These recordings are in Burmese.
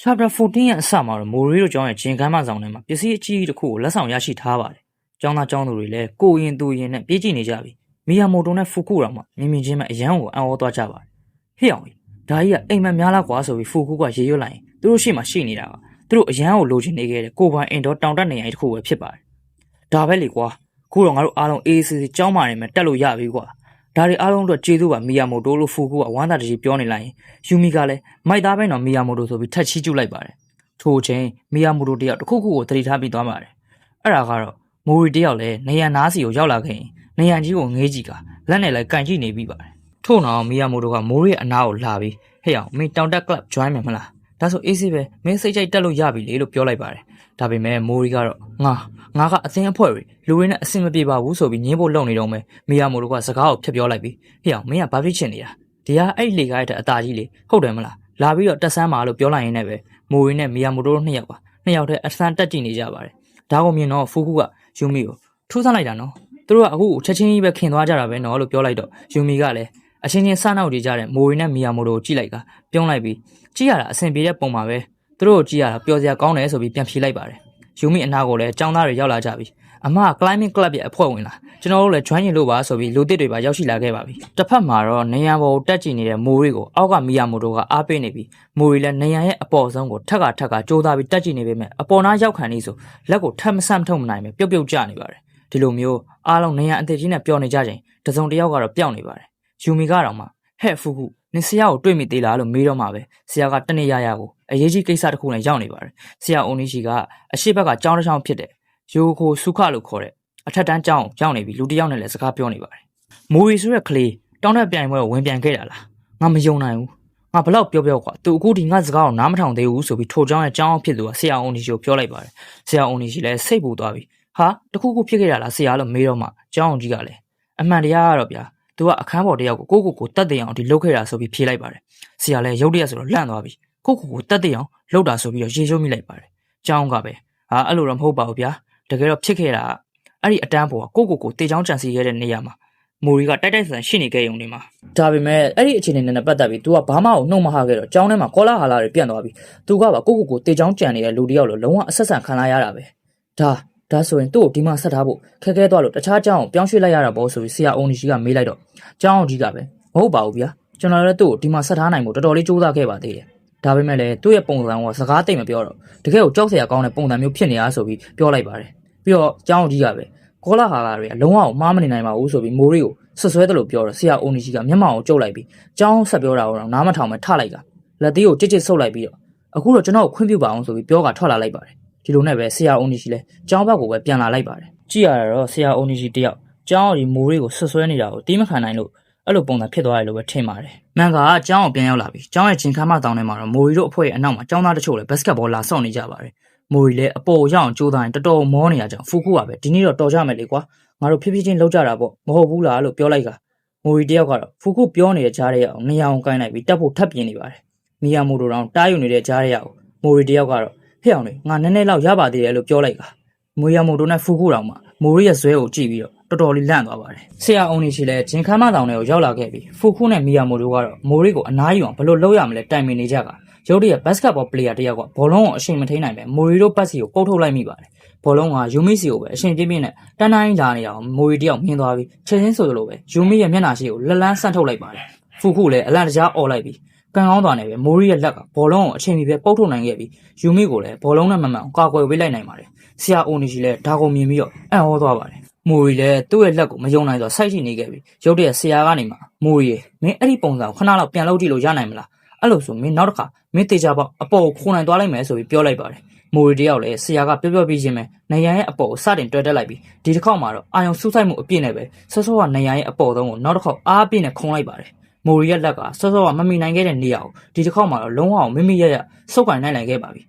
Chapter 14ရဲ့အစမှာတော့မိုရီတို့ကျောင်းရဲ့ဂျင်ကမ်းမဆောင်ထဲမှာပစ္စည်းအကြီးတစ်ခုကိုလက်ဆောင်ရရှိထားပါတယ်။ကျောင်းသားကျောင်းသူတွေလည်းကိုရင်သူရင်နဲ့ပြေးကြည့်နေကြပြီ။မီယာမိုတိုနဲ့ဖူကူတောင်မှမြင်မြင်ချင်းပဲအရန်ကိုအံ့ဩသွားကြပါတယ်။ဟေ့အောင်ကြီးဒါကြီးကအိမ်မက်များလားကွာဆိုပြီးဖူကူကရေရွတ်လိုက်ရင်သူတို့ရှေ့မှာရှိနေတာကသူတို့အရန်ကိုလိုချင်နေခဲ့တဲ့ကိုပိုင်အင်တော်တောင်တက်နေရတစ်ခုပဲဖြစ်ပါတယ်။ဒါပဲလေကွာခုတော့ငါတို့အားလုံးအေးအေးဆေးဆေးကျောင်းမာနေမယ်တက်လို့ရပြီကွာ။ဒါတွေအားလုံးအတွက်ကျေးဇူးပါမီယာမိုတိုလို့ဖူကူကဝမ်းသာတကြီးပြောနေလိုက်ရင်ယူမီကလည်းမိုက်သားပဲနော်မီယာမိုတိုဆိုပြီးထက်ချီးကျူးလိုက်ပါတယ်။ထို့ချိန်မီယာမိုတိုတယောက်တစ်ခုခုကိုတတိထားပြီးသွားပါတယ်။အဲ့ဒါကတော့မိုရီတယောက်လည်းနေရန်နားစီကိုရောက်လာခဲ့ရင်နေရန်ကြီးကိုငေးကြည့်ကလက်နဲ့လည်းကန်ကြည့်နေပြီးပါတယ်။ထို့နောက်မီယာမိုတိုကမိုရီရဲ့အနားကိုလာပြီးဟဲ့အောင်မင်းတောင်တက် club join မယ်မလား။ဒါဆိုအေးဆေးပဲမင်းစိတ်ကြိုက်တက်လို့ရပြီလေလို့ပြောလိုက်ပါတယ်။ဒါပေမဲ့မိုရီကတော့ငါကအသင်းအဖွဲ့တွေလူတွေနဲ့အဆင်မပြေပါဘူးဆိုပြီးညင်းဖို့လုပ်နေတော့မယ်မီယာမိုတိုကစကားကိုဖျက်ပြောလိုက်ပြီးဟဲ့အောင်မင်းကဘာဖြစ်ချင်နေတာ။ဒီကအဲ့လေကားတဲ့အသားကြီးလေဟုတ်တယ်မလား။လာပြီးတော့တက်ဆန်းပါလို့ပြောလိုက်ရင်းနဲ့ပဲမိုရီနဲ့မီယာမိုတိုတို့နှစ်ယောက်တည်းအဆန်းတက်ကြည့်နေကြပါတယ်။ဒါကိုမြင်တော့ဖူကူကယူမီကိုထူးဆန်းလိုက်တာနော်။သူတို့ကအခုချက်ချင်းကြီးပဲခင်သွားကြတာပဲနော်လို့ပြောလိုက်တော့ယူမီကလည်းအချင်းချင်းစနောက်ကြည့်ကြတဲ့မိုရီနဲ့မီယာမိုတိုကိုကြည့်လိုက်ကပြုံးလိုက်ပြီးကြည့်ရတာအဆင်ပြေတဲ့ပုံပါပဲ။သူတို့ကိုကြည့်ရတာပျော်စရာကောင်းတယ်ဆိုပြီးပြန်ဖြေလိုက်ပါတယ်။ယူမီအနာကိုလည်းចောင်းသားတွေရောက်လာကြပြီ။အမက climbing club ရဲ့အဖွဲ့ဝင်လားကျွန်တော်တို့လည်း join ရင်လို့ပါဆိုပြီးလူသစ်တွေပါရောက်ရှိလာခဲ့ပါပြီ။တစ်ဖက်မှာတော့နေရန်ပေါ်တက်ကြည့်နေတဲ့မိုရီကိုအောက်ကမီယာမိုတိုကအားပေးနေပြီးမိုရီလည်းနေရန်ရဲ့အပေါ်ဆုံးကိုထက်ကကြိုးစားပြီးတက်ကြည့်နေပေမဲ့အပေါ်နားရောက်ခံနေဆိုလက်ကိုထပ်မဆန့်ထုတ်မနိုင်ပဲပြုတ်ကျနေပါတယ်။ဒီလိုမျိုးအားလုံးနေရန်အသေးကြီးနဲ့ပျော်နေကြချိန်တစုံတစ်ယောက်ကတော့ပျောက်နေပါတယ်။ယူမီကတော့မှဟဲ့ဖူကူနင်ဆရာကိုတွေ့မိသေးလားလို့မေးတော့မှပဲဆရာကတနေ့ရကိုအရေးကြီးကိစ္စတစ်ခုနဲ့ရောက်နေပါတယ်။ဆရာအိုနီရှီကအရှိဘက်ကကျောင်းတစ်ချောင်းဖြစ်တဲ့ယိုကိုစုခလို့ခေါ်တဲ့အထက်တန်းကျောင်းရောက်နေပြီလူတစ်ယောက်နဲ့လည်းစကားပြောနေပါတယ်။မိုရီဆိုတဲ့ကလေးတောင်းတဲ့ပြိုင်ပွဲကိုဝင်ပြန်ခဲ့တာလား။ငါမယုံနိုင်ဘူး။ငါဘလောက်ပြောကွာသူအခုဒီငါစကားကိုနားမထောင်သေးဘူးဆိုပြီးထိုကျောင်းရဲ့ကျောင်းဖြစ်သူကဆရာအိုနီရှီကိုပြောလိုက်ပါတယ်။ဆရာအိုနီရှီလည်းစိတ်ပူသွားပြီ။ဟာတခုခုဖြစ်ခဲ့တာလားဆရာလို့မေးတော့မှကျောင်းကြီးကလည်းအမှန်တရားကတော့ဗျာသူကအခန်းပေါ်တယောက်ကိုကိုတတ်သိအောင်ဒီလုတ်ခဲ့တာဆိုပြီးဖြေလိုက်ပါတယ်။ဆရာလည်းရုတ်တရက်ဆိုတော့လန့်သွားပြီ။ကိုတတ်သိအောင်လုတ်တာဆိုပြီးတော့ရေချိုးမိလိုက်ပါတယ်။ကျောင်းကပဲဟာအဲ့လိုတော့မဟုတ်ပါဘူးဗျာ။တကယ်တော့ဖြစ်ခဲ့တာအဲ့ဒီအတန်းပေါ်ကကိုတေချောင်းကြံစီခဲ့တဲ့နေရာမှာမိုရီကတိုက်ဆန်ရှိနေခဲ့ရုံနဲ့မှာဒါပေမဲ့အဲ့ဒီအခြေအနေနဲ့ပတ်သက်ပြီး तू ကဘာမှကိုနှုတ်မဟခဲ့တော့ကျောင်းထဲမှာကောလာဟာလာတွေပြန့်သွားပြီး तू ကပါကိုတေချောင်းကြံနေတဲ့လူတယောက်လိုလုံးဝအဆက်ဆံခံလာရတာပဲဒါဆိုရင်သူ့ကိုဒီမှာဆက်ထားဖို့ခက်ခဲသွားလို့တခြားကျောင်းကိုပြောင်းရွှေ့လိုက်ရတာပေါ့ဆိုပြီးဆရာအုံကြီးကမေးလိုက်တော့ကျောင်းကြီးကပဲမဟုတ်ပါဘူးဗျာကျွန်တော်လည်းသူ့ကိုဒီမှာဆက်ထားနိုင်ဖို့တော်တော်လေးစူးစမ်းခဲ့ပါသေးတယ်ဒါပေမဲ့လည်းသူ့ရဲ့ပုံစံကစကားတိတ်မပြောတော့တကယ်ကိုကြောက်စရာကောင်းတဲ့ပုံစံမျိုးဖြစ်နေရဆိုပြီးပြောလိုက်ပါတယ်ပြီးတော့ကျောင်းကြီးကပဲကောလာဟာလာတွေကလုံးဝမှားမနေနိုင်ပါဘူးဆိုပြီးမိုးရီကိုဆွဆွဲတယ်လို့ပြောတော့ဆရာအိုနီကြီးကမျက်မှောင်ကိုကျုပ်လိုက်ပြီးကျောင်းဆက်ပြောတာကိုတော့နားမထောင်ပဲထလိုက်ကလက်သေးကိုကြစ်ဆုပ်လိုက်ပြီးတော့အခုတော့ကျွန်တော်ကိုခွင့်ပြုပါအောင်ဆိုပြီးပြောကထွက်လာလိုက်ပါတယ်ဒီလိုနဲ့ပဲဆရာအိုနီကြီးလည်းကျောင်းဘက်ကိုပဲပြန်လာလိုက်ပါတယ်ကြည့်ရတာတော့ဆရာအိုနီကြီးတယောက်ကျောင်းဒီမိုးရီကိုဆွဆွဲနေတာကိုတီးမခံနိုင်လို့အဲ့လိုပုံစံဖြစ်သွားတယ်လို့ပဲထင်ပါတယ်မန်ကကျောင်းကိုပြန်ရောက်လာပြီးကျောင်းရဲ့ဂျင်ခမ်းမတောင်းထဲမှာတော့မိုးရီတို့အဖွဲ့ရဲ့အနောက်မှာကျောင်းသားတချို့လည်းဘတ်စကတ်ဘောလာဆော့နေကြပါတယ်မိုရီလည်းအပေါ်ရောက်အောင်ကြိုးစားရင်တော်တော်မောနေရကြအောင်ဖူကူကပဲဒီနေ့တော့တော်ကြမယ်လေကွာငါတို့ဖြည်းဖြည်းချင်းလောက်ကြတာပေါ့မဟုတ်ဘူးလားလို့ပြောလိုက်ကမိုရီတယောက်ကတော့ဖူကူပြောနေတဲ့ကြားရဲအောင်နေအောင်ကိုင်းလိုက်ပြီးတက်ဖို့ထပ်ပြင်းနေပါတယ်မီယာမိုတိုတောင်တားယူနေတဲ့ကြားရဲအောင်မိုရီတယောက်ကတော့ဟဲ့အောင်လေငါနည်းနည်းလောက်ရပါသေးတယ်လို့ပြောလိုက်ကမီယာမိုတိုနဲ့ဖူကူတောင်မှမိုရီရဲ့ဇွဲကိုကြည့်ပြီးတော့တော်တော်လေးလန့်သွားပါတယ်ဆရာအုံနေရှိလဲဂျင်ခမ်းမတောင်ထဲကိုရောက်လာခဲ့ပြီးဖူကူနဲ့မီယာမိုတိုကတော့မိုရီကိုအနားယူအောင်ဘယ်လိုလုပ်ရမလဲတိုင်ပင်နေကြကရုတ်တရက်ဘတ်စကတ်ဘောပလေယာတယောက်ကဘောလုံးကိုအချိန်မထိန်နိုင်ပဲမိုရီတို့ပတ်စီကိုပုတ်ထုတ်လိုက်မိပါတယ်ဘောလုံးကယူမီစီကိုပဲအချိန်ပြင်းပြင်းနဲ့တန်းတိုင်းလာနေတာကိုမိုရီတယောက်မြင်သွားပြီးချက်ချင်းဆိုသလိုပဲယူမီရဲ့မျက်နှာရှိကိုလက်လန်းဆန့်ထုတ်လိုက်ပါတယ်ဖူခုလည်းအလန့်တကြားអော်လိုက်ပြီးကန်ကောင်းသွားနေပဲမိုရီရဲ့လက်ကဘောလုံးကိုအချိန်ပြပဲပုတ်ထုတ်နိုင်ခဲ့ပြီးယူမီကိုလည်းဘောလုံးနဲ့မမှန်ကာကွယ်ပေးလိုက်နိုင်ပါတယ်ဆရာအိုနီကြီးလည်းဒါကိုမြင်ပြီးတော့အံ့ဩသွားပါတယ်မိုရီလည်းသူ့ရဲ့လက်ကိုမယုံနိုင်တော့စိုက်ကြည့်နေခဲ့ပြီးရုတ်တရက်ဆရာကနေမှမိုရီမင်းအဲ့ဒီပုံစံကိုခဏလောက်ပြန်လုပ်ကြည့်လို့ရနိုင်မလားအဲ့လိုဆိုမင်းနောက်တစ်ခါမင်းတေချာပေါ့အပေါ်ကိုခိုးနိုင်သွားလိုက်မယ်ဆိုပြီးပြောလိုက်ပါတယ်မိုရီတယောက်လည်းဆရာကပြောပြီးချင်းပဲနေရန်ရဲ့အပေါ်ကိုစတင်တွဲတက်လိုက်ပြီးဒီတစ်ခေါက်မှာတော့အာယုံစူးစိုက်မှုအပြည့်နဲ့ပဲစောစောကနေရန်ရဲ့အပေါ်သုံးကိုနောက်တစ်ခေါက်အားပြည့်နဲ့ခုံလိုက်ပါတယ်မိုရီရဲ့လက်ကစောစောကမမိနိုင်ခဲ့တဲ့နေရာကိုဒီတစ်ခေါက်မှာတော့လုံးဝမမိရစုပ်ကန်နိုင်ခဲ့ပါပြီ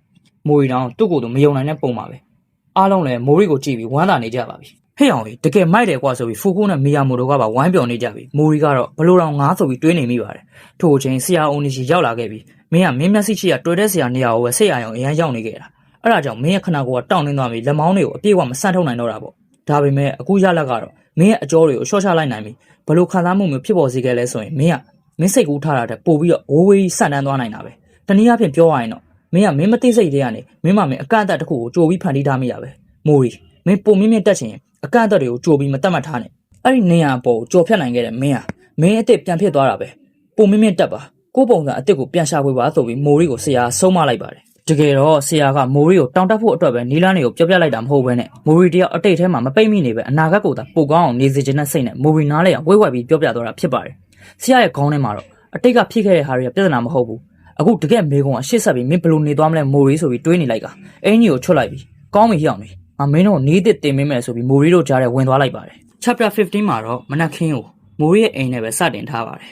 မိုရီတောင်သူ့ကိုယ်သူမယုံနိုင်တဲ့ပုံပါပဲအားလုံးလည်းမိုရီကိုကြည့်ပြီးဝမ်းသာနေကြပါပြီဟဲ့အောင်ကြီးတကယ်မိုက်တယ်ကွာဆိုပြီးဖူကူနဲ့မီယာမိုတိုကပါဝိုင်းပျော်နေကြပြီမိုရီကတော့ဘလို့တောင်ငားဆိုပြီးတွေးနေမိပါတယ်ထို့အချိန်ဆရာအုံနီရှိရောက်လာခဲ့ပြီးမင်းကမင်းမျက်စိရှိရတွေ့တဲ့ဆရာနေရာကိုပဲစိတ်အောင်အရန်ရောက်နေခဲ့တာအဲ့ဒါကြောင့်မင်းရဲ့ခနာကိုကတောင့်တင်းသွားပြီးလက်မောင်းတွေကိုအပြည့်အဝမဆန့်ထုတ်နိုင်တော့တာပေါ့ဒါပေမဲ့အခုရလက်ကတော့မင်းရဲ့အကြောတွေကိုရှော့ချလိုက်နိုင်ပြီဘလို့ခံစားမှုမျိုးဖြစ်ပေါ်စေခဲ့လဲဆိုရင်မင်းစိတ်ကူးထားတာတဲ့ပို့ပြီးတော့ဝေးဆန့်တန်းသွားနိုင်တာပဲတနည်းအားဖြင့်ပြောရရင်တော့ မင်းကမင်းမသိစိတ်တဲ့ကနေမင်းမမင်းအကန့်အသတ်တစ်ခုကိုကြိုပြီးဖန်တီးထားမိရပဲမိုးရီမင်းပုံမြင့်မြင့်တက်ချင်အကန့်အသတ်တွေကိုကြိုပြီးမတတ်မှတ်ထားနဲ့အဲ့ဒီနေရအပေါ်ကိုကြော်ဖြတ်နိုင်ခဲ့တဲ့မင်းဟာမင်းအစ်စ်ပြန်ဖြစ်သွားတာပဲပုံမြင့်မြင့်တက်ပါကိုပုံစံအစ်စ်ကိုပြန်ရှာဖွေပါဆိုပြီးမိုးရီကိုဆရာဆုံးမလိုက်ပါတယ်တကယ်တော့ဆရာကမိုးရီကိုတောင်တက်ဖို့အတွက်ပဲနီလာနေကိုပြောပြလိုက်တာမဟုတ်ဘဲနဲ့မိုးရီတယောက်အတိတ်ထဲမှာမပိတ်မိနေပဲအနာဂတ်ကိုသာပိုကောင်းအောင်နေစေချင်တဲ့စိတ်နဲ့မိုးရီနားလဲအောင်ဝဲဝဲပြီးပြောပြသွားတာဖြစ်ပါတယ်ဆရာရဲ့ခေါင်းထဲမှာတော့အတိတ်ကဖြစ်ခဲ့တဲ့ဟာတွေကပြဿနာမဟုတ်ဘူးအခုတကယ်မေကုံကရှေ့ဆက်ပြီးမင်းဘလို့နေသွားမလဲမိုးရီဆိုပြီးတွေးနေလိုက်ကအင်းကြီးကိုချွတ်လိုက်ပြီးကောင်းပြီရောက်နေငါမင်းတို့နီးတစ်တင်မင်းမယ်ဆိုပြီးမိုးရီတို့ကြားထဲဝင်သွားလိုက်ပါတယ် Chapter 15မှာတော့မနက်ခင်းကိုမိုးရီရဲ့အိမ်နဲ့ပဲစတင်ထားပါတယ်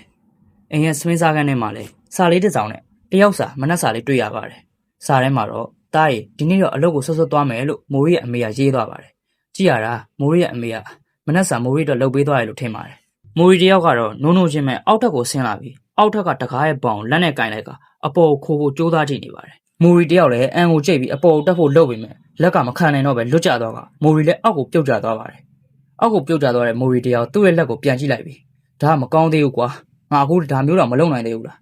အိမ်ရဲ့စမင်းစားခန်းထဲမှာလည်းစာလေးတစ်စောင်နဲ့တယောက်စာမနက်စာလေးတွေ့ရပါတယ်စာထဲမှာတော့တားရီဒီနေ့တော့အလုပ်ကိုဆွတ်ဆွတ်သွားမယ်လို့မိုးရီရဲ့အမေကရေးသွားပါတယ်ကြည့်ရတာမိုးရီရဲ့အမေကမနက်စာမိုးရီတော့လှုပ်ပေးသွားတယ်လို့ထင်ပါတယ်မိုးရီတယောက်ကတော့နိုးနိုးချင်းမဲ့အောက်ထက်ကိုဆင်းလာပြီးအောက်ထက်ကတကားရဲ့ပေါင်လက်နဲ့ကင်လိုက်ကအပေါ်ကိုခိုးဖို့ကြိုးစားကြည့်နေပါတယ်မိုးရီတယောက်လည်းအန်ကိုကြိတ်ပြီးအပေါ်တက်ဖို့လှုပ်ပေမဲ့လက်ကမခံနိုင်တော့ပဲလွတ်ကျသွားကမိုးရီလည်းအောက်ကိုပြုတ်ကျသွားပါတယ်အောက်ကိုပြုတ်ကျသွားတဲ့မိုးရီတယောက်သူ့ရဲ့လက်ကိုပြန်ကြည့်လိုက်ပြီးဒါကမကောင်းသေးဘူးကွာငါအခုဒါမျိုးတော့မလုပ်နိုင်သေးဘူးလား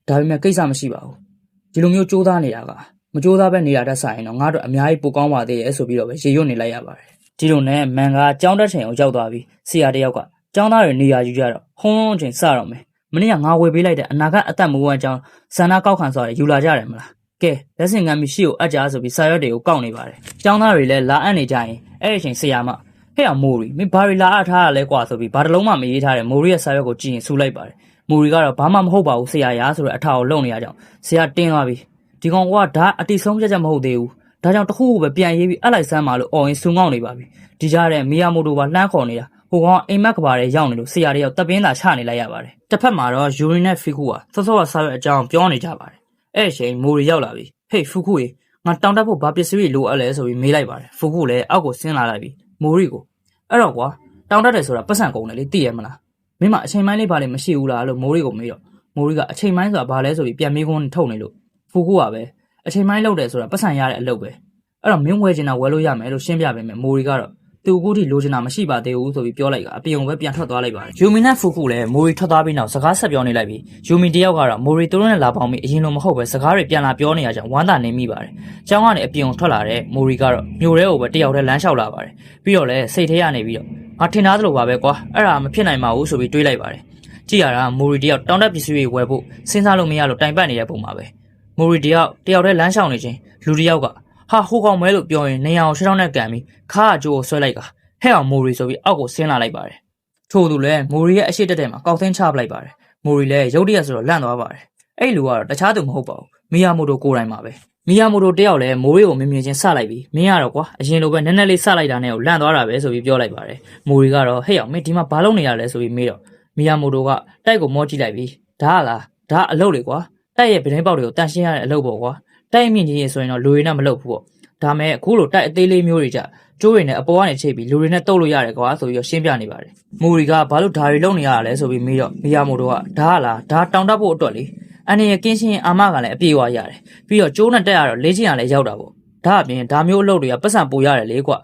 ဒါပေမဲ့ကိစ္စမရှိပါဘူးဒီလိုမျိုးကြိုးစားနေတာကမကြိုးစားပဲနေတာတက်ဆိုင်တော့ငါတို့အများကြီးပိုကောင်းပါသေးရဲ့ဆိုပြီးတော့ပဲရေရွတ်နေလိုက်ရပါတယ်ဒီလိုနဲ့မန်ကကြောင်းတက်ချိန်ကိုရောက်သွားပြီးဆရာတယောက်ကကျောင်းသားတွေနေရာယူကြတော့ဟုံးချိန်စတော့မယ်မနေ့ကငါဝယ်ပေးလိုက်တဲ့အနာကအသက်မဝမ်းကြောင်းဇန္နာကောက်ခံဆိုရယူလာကြတယ်မလားကဲလက်စင်ကမ်းပြီးရှေ့ကိုအပ်ကြဆိုပြီးစာရွက်တွေကိုကောက်နေပါတယ်ကျောင်းသားတွေလည်းလာအပ်နေကြရင်အဲ့ဒီချိန်ဆရာမဟဲ့အောင်မိုးရီမင်းဘာတွေလာအပ်ထားရလဲကွာဆိုပြီးဘာတလုံးမှမရေးထားတဲ့မိုးရီရဲ့စာရွက်ကိုကြည့်ရင်ဆူလိုက်ပါတယ်မိုးရီကတော့ဘာမှမဟုတ်ပါဘူးဆရာရာဆိုတဲ့အထာကိုလုံနေရကြောင်းဆရာတင်းသွားပြီးဒီကောင်ကဒါအတိဆုံးချက်မဟုတ်သေးဘူးဒါကြောင့်တခုခုပဲပြန်ရေးပြီးအလိုက်ဆန်းပါလို့အော်ရင်ဆူငေါ့နေပါပြီဒီကြားတဲ့မီယာမိုတိုပါလှမ်းခေါ်နေတာဟိုကောင်အိမ်မက်ကဘာတွေရောက်နေလို့ဆရာတယောက်တပ်ပင်းသာချနေလိုက်ရပါတယ်တစ်ဖက်မှာတော့ယူရီနဲ့ဖီကူကစောစောကစာရွက်အကြောင်းပြောနေကြပါတယ်အဲ့အချိန်မိုးရီရောက်လာပြီးဟေးဖူကူရေငါတောင်တက်ဖို့ဘာပစ္စည်းတွေလိုအပ်လဲဆိုပြီးမေးလိုက်ပါတယ်ဖူကူလည်းအောက်ကိုဆင်းလာလိုက်ပြီးမိုးရီကိုအဲ့တော့ကွာတောင်တက်တယ်ဆိုတာပတ်စံကုန်တယ်လေသိရမလားမင်းမအချိန်မိုင်းလေးဘာလဲမရှိဘူးလားလို့မိုးရီကိုမေးတော့မိုးရီကအချိန်မိုင်းဆိုတာဘာလဲဆိုပြီးပြန်မေးခွန်းထုတ်နေလို့ဖူကူကပဲအချိန်မိုင်းလောက်တယ်ဆိုတာပတ်စံရတဲ့အလုပ်ပဲအဲ့တော့မင်းဝယ်ချင်တာဝယ်လို့ရမယ်လို့ရှင်းပြပေးမယ်မိုးရီကတော့သူအခုထိလိုချင်တာမရှိပါသေးဘူးဆိုပြီးပြောလိုက်ကအပြင်ကိုပဲပြန်ထွက်သွားလိုက်ပါတယ်ယူမီနဲ့ဖူကူလည်းမိုးရီထွက်သွားပြီးနောက်စကားဆက်ပြောနေလိုက်ပြီးယူမီတယောက်ကတော့မိုးရီသူတို့နဲ့လာပေါင်းပြီးအရင်လိုမဟုတ်ပဲစကားတွေပြန်လာပြောနေရကြောင်းဝမ်းသာနေမိပါတယ်။ကျောင်းကနေအပြင်ကိုထွက်လာတဲ့မိုးရီကတော့မြို့ထဲကိုပဲတယောက်တည်းလမ်းလျှောက်လာပါတယ်။ပြီးတော့လည်းစိတ်ထဲကနေပြီးတော့ငါထင်သားသလိုပါပဲကွာအဲ့ဒါမဖြစ်နိုင်ပါဘူးဆိုပြီးတွေးလိုက်ပါတယ်။ကြည့်ရတာမိုးရီတယောက်တောင်တက်ပစ္စည်းတွေဝယ်ဖို့စဉ်းစားလို့မရလို့တိုင်ပတ်နေတဲ့ပုံမှာပဲမိုးရီတယောက်တည်းလမ်းလျှောက်နေချင်းလူတယောက်ကဟာဟိုကောင်မဲလို့ပြောရင်နေအောင်ရှေ့ထောင်းနဲ့ကန်ပြီးခါအကျိုးကိုဆွဲလိုက်ကဟဲ့အောင်မိုးရီဆိုပြီးအောက်ကိုဆင်းလာလိုက်ပါတယ်ထို့သူလည်းမိုးရီရဲ့အရှိတက်တဲ့မှာကောက်သင်းချပလိုက်ပါတယ်မိုးရီလည်းရုတ်တရက်ဆိုတော့လန့်သွားပါတယ်အဲ့လူကတော့တခြားသူမဟုတ်ပါဘူးမီယာမိုတိုကိုယ်တိုင်ပါပဲမီယာမိုတိုတယောက်လည်းမိုးရီကိုမြင်မြင်ချင်းစလိုက်ပြီးမင်းကတော့ကွာအရင်လိုပဲနက်နက်လေးစလိုက်တာနဲ့ကိုလန့်သွားတာပဲဆိုပြီးပြောလိုက်ပါတယ်မိုးရီကတော့ဟဲ့အောင်မင်းဒီမှာဘာလုပ်နေရလဲဆိုပြီးမေးတော့မီယာမိုတိုကတိုက်ကိုမောကြည့်လိုက်ပြီးဒါကလားဒါအလုပ်လေကွာတိုက်ရဲ့ဗတိုင်းပေါက်တွေကိုတန်ရှင်းရတဲ့အလုပ်ပေါ့ကွာတိုက်မြင့်ကြီးရေဆိုရင်တော့လူတွေနဲ့မလုပ်ဘူးပေါ့ဒါမဲ့အခုလိုတိုက်အသေးလေးမျိုးတွေကြကျိုးတွေနဲ့အပေါ်ကနေချိတ်ပြီးလူတွေနဲ့တုပ်လို့ရတယ်ကွာဆိုပြီးရှင်းပြနေပါတယ်မိုရီကဘာလို့ဓာရီလုံနေရတာလဲဆိုပြီးမေးတော့မီယာမိုတိုကဒါကလားဒါတောင်တက်ဖို့အတွက်လေအနေရကင်းရှင်းအာမကလည်းအပြေးဝရတယ်ပြီးတော့ကျိုးနဲ့တက်ရတော့လေ့ကျင့်ရလဲရောက်တာပေါ့ဒါအပြင်ဒါမျိုးအလုပ်တွေကပတ်စံပိုရတယ်လေကွာ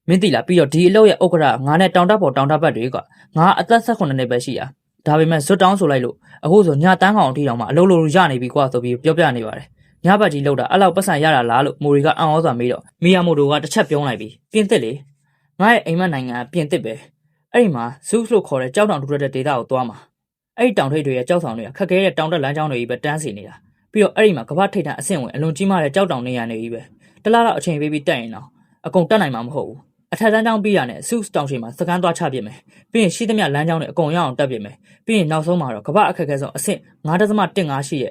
မင်းသိလားပြီးတော့ဒီအလုပ်ရဲ့ဥက္ကဋ္ဌငါနဲ့တောင်တက်ဖို့တောင်တက်ပတ်တွေကွာငါအသက်18နှစ်ပဲရှိရဒါပေမဲ့ဇွတ်တောင်းဆိုလိုက်လို့အခုဆိုညတန်းကောင်အထိတောင်မှအလုပ်လုပ်ရနေပြီကွာဆိုပြီးပြောပြနေပါတယ်ညဘက်ကြီးလောက်တာအဲ့လောက်ပတ်စံရတာလားလို့မိုရီကအံ့ဩစွာမေးတော့မီယာမိုတိုကတစ်ချက်ပြောလိုက်ပြီးပြင်သစ်လေငါရဲ့အိမ်မက်နိုင်ငံကပြင်သစ်ပဲအဲ့ဒီမှာဇုစ်လို့ခေါ်တဲ့ကြောက်တောင်ထူထပ်တဲ့ဒေသကိုသွားမှာအဲ့ဒီတောင်ထိပ်တွေရဲ့ကြောက်ဆောင်တွေကခက်ခဲတဲ့တောင်တက်လမ်းကြောင်းတွေကြီးပဲတန်းစီနေတာပြီးတော့အဲ့ဒီမှာကမ္ဘာထိပ်တန်းအဆင့်ဝင်အလွန်ကြီးမားတဲ့ကြောက်တောင်နေရာတွေကြီးပဲတလားတော့အချိန်ပေးပြီးတက်ရင်တော့အကုန်တက်နိုင်မှာမဟုတ်ဘူးအထက်တန်းကျောင်းပြီးရတဲ့ဇုစ်တောင်ရှိမှာစကန်သွားချပြစ်မယ်ပြီးရင်ရှိသမျှလမ်းကြောင်းတွေအကုန်ရအောင်တက်ပြစ်မယ်ပြီးရင်နောက်ဆုံးမှာတော့ကမ္ဘာအခက်အခဲဆုံးအဆင့် 9.15 ရှိရဲ့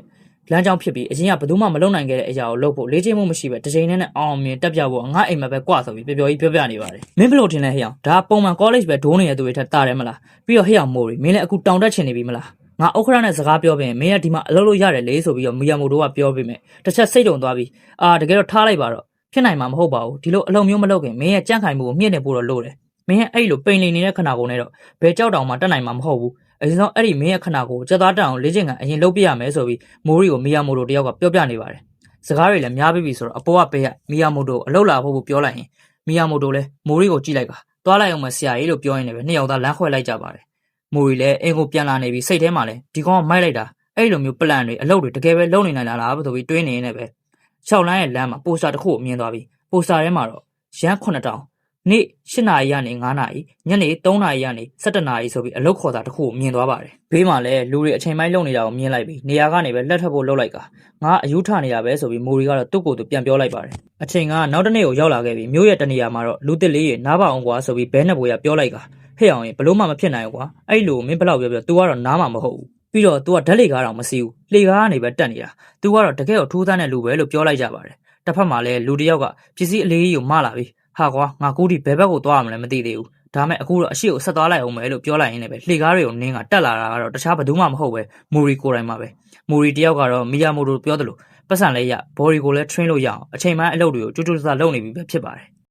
လမ်းကြောင်းဖြစ်ပြီးအရင်ကဘယ်သူမှမလုပ်နိုင်ခဲ့တဲ့အရာကိုလုပ်ဖို့လေ့ကျင့်မှုမရှိပဲတစ်ချိန်နဲ့အောင်မြင်တက်ပြဖို့ငါအိမ်မှာပဲကြွဆိုပြီးပျော်ကြီးပြောပြနေပါတယ်မင်းဘယ်လိုထင်လဲဟေ့အောင်ဒါပုံမှန် college ပဲဒိုးနေတဲ့သူတွေထက်တာတယ်မလားပြီးတော့ဟေ့အောင်မိုးရီမင်းလည်းအခုတောင်တက်ချင်နေပြီမလားငါဥက္ခရနဲ့စကားပြောပြီးမင်းကဒီမှာအလုပ်လုပ်ရတယ်လေဆိုပြီးတော့မီယာမိုတိုကပြောပြီးမယ်တစ်ချက်စိတ်တုံသွားပြီးတကယ်တော့ထားလိုက်ပါတော့ဖြစ်နိုင်မှာမဟုတ်ပါဘူးဒီလိုအလုပ်မျိုးမလုပ်ခင်မင်းရဲ့ကြန့်ခိုင်မှုကိုမြင့်နေဖို့တော့လိုတယ်မင်းရဲ့အဲ့လိုပိန်လိန်နေတဲ့ခနာကိုနဲ့တော့ဘယ်ကြောက်တောင်မှတက်နိုင်မှာမဟုတ်ဘူးအရင်ဆုံးအဲ့ဒီမင်းရဲ့ခနာကိုစက်သားတန်အောင်လေ့ကျင့်ကအရင်လုပ်ပြရမယ်ဆိုပြီးမိုးရီကိုမီယာမိုတိုတယောက်ကပြောပြနေပါတယ်စကားတွေလည်းများပြီဆိုတော့အပေါ်ကပေးရမီယာမိုတိုအလုပ်လာဖို့ပြောလိုက်ရင်မီယာမိုတိုလည်းမိုးရီကိုကြည့်လိုက်ကသွားလိုက်အောင်မဆရာကြီးလို့ပြောရင်းနဲ့ပဲနှစ်ယောက်သားလမ်းခွဲလိုက်ကြပါတယ်မိုးရီလည်းအင်ကိုပြန်လာနေပြီးစိတ်ထဲမှာလည်းဒီကောင်ကမိုက်လိုက်တာအဲ့လိုမျိုးပလန်တွေအလုပ်တွေတကယ်ပဲလုပ်နေနိုင်လားဆိုပြီးတွေးနေနေပဲ 6လမ်းရဲ့လမ်းမှာပိုစတာတစ်ခုကိုမြင်သွားပြီပိုစတာထဲမှာတော့ရန်9000နေ့8နာရီကနေ9နာရီညနေ3နာရီကနေ17နာရီဆိုပြီးအလုတ်ခေါ်တာတစ်ခုကိုမြင်သွားပါတယ်ဘေးမှာလည်းလူတွေအချိန်ပိုင်းလုံနေတာကိုမြင်လိုက်ပြီးနေရာကနေပဲလက်ထပ်ဖို့လှုပ်လိုက်ကငါအယူထနေတာပဲဆိုပြီးမိုရီကတော့သူ့ကိုယ်သူပြန်ပြောလိုက်ပါတယ်အချိန်ကနောက်တစ်နေ့ကိုရောက်လာခဲ့ပြီးမြို့ရဲ့တနေရာမှာတော့လူတစ်လေးရေနားပါအောင်ကွာဆိုပြီးဘဲနှစ်ဘွေကပြောလိုက်ကဟဲ့အောင်ရင်ဘလို့မှမဖြစ်နိုင်ဘူးကွာအဲ့လိုမင်းဘလောက်ပြော तू ကတော့နားမှာမဟုတ်ဘူးပြီးတော့ तू ကဓာတ်လေကားတော့မစီးဘူးလေကားကနေပဲတက်နေတာ तू ကတော့တကယ်ကိုထိုးသားတဲ့လူပဲလို့ပြောလိုက်ကြပါတယ်တစ်ဖက်မှာလည်းလူတစ်ယောက်ကပစ္စည်းအလေးကြီးကိုမလာပြီဟာကွာငါကူဒီဘယ်ဘက်ကိုသွားရမလဲမသိသေးဘူးဒါမဲ့အခုတော့အရှိကိုဆက်သွားလိုက်အောင်မယ်လို့ပြောလိုက်ရင်းနဲ့ပဲလှေကားတွေကိုနင်းကတက်လာတာကတော့တခြားဘယ်သူမှမဟုတ်ပဲမိုရီကိုယ်တိုင်မှာပဲမိုရီတယောက်ကတော့မီယာမိုတိုပြောသလိုပတ်စံလဲရဘော်ရီကိုလည်း train လို့ရအောင်အချိန်ပိုင်းအလုပ်တွေကိုတူတူဆာလုပ်နေပြီပဲဖြစ်ပါတယ်